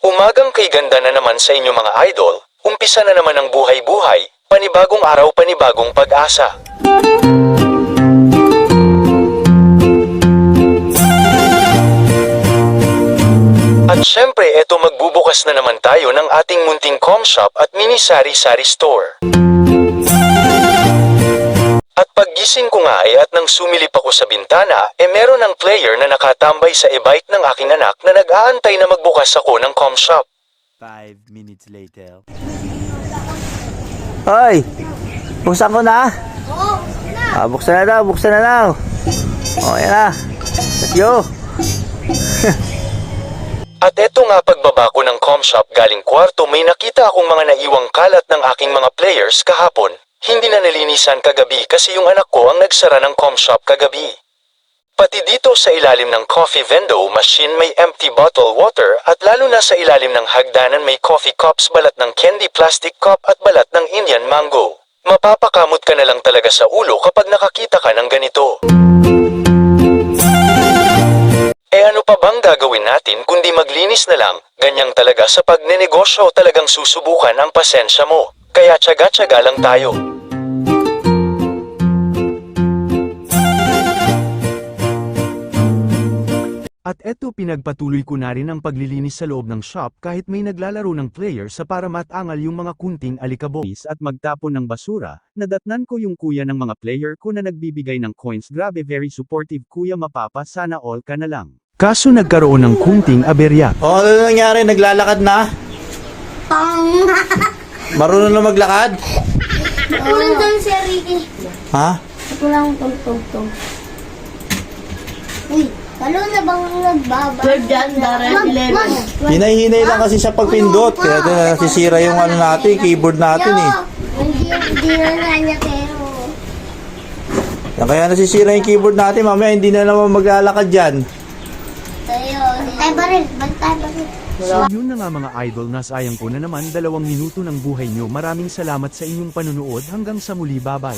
Umagang kay ganda na naman sa inyo mga idol, umpisa na naman ang buhay-buhay, panibagong araw panibagong pag-asa. At syempre eto magbubukas na naman tayo ng ating munting com shop at mini sari-sari store. At paggising ko nga at nang sumilip ako sa bintana, meron ng player na nakatambay sa e-bike ng aking anak na nag-aantay na magbukas ako ng com shop. 5 minutes later. Hoy! Buksan ko na? Oo, na. Buksan na daw, buksan na daw. Yan na. Let's go. At eto nga pagbaba ko ng com shop galing kwarto may nakita akong mga naiwang kalat ng aking mga players kahapon. Hindi na nalinisan kagabi kasi yung anak ko ang nagsara ng com shop kagabi. Pati dito sa ilalim ng coffee vending machine may empty bottle water at lalo na sa ilalim ng hagdanan may coffee cups balat ng candy plastic cup at balat ng Indian mango. Mapapakamot ka na lang talaga sa ulo kapag nakakita ka ng ganito. Ano pa bang gagawin natin kundi maglinis na lang? Ganyang talaga sa pagnenegosyo talagang susubukan ang pasensya mo. Kaya tiyaga-tiyaga lang tayo. At eto pinagpatuloy ko na rin ang paglilinis sa loob ng shop kahit may naglalaro ng player sa para matangal yung mga kunting alikabokis at magtapon ng basura. Nadatnan ko yung kuya ng mga player ko na nagbibigay ng coins. Grabe, very supportive kuya, mapapa, sana all ka na lang. Kaso nagkaroon ng kunting aberya. Ano nangyari? Naglalakad na? Pang. Marunong na maglakad? Kulang doon si Ricky. Ha? Kulang tog-tog-tog. Uy, talo na bang nagbaba? Third dyan, Darren, 11. Hinay-hinay lang kasi siya pagpindot. Kaya nasisira yung natin, keyboard natin eh. Hindi na nga niya pero. Kaya nasisira yung keyboard natin, mamaya hindi na naman maglalakad dyan. Tayo. Bantay pa rin. Bantay pa rin. So yun na nga mga idol, nasayang ko na naman 2 minuto ng buhay nyo. Maraming salamat sa inyong panunood, hanggang sa muli, bye bye.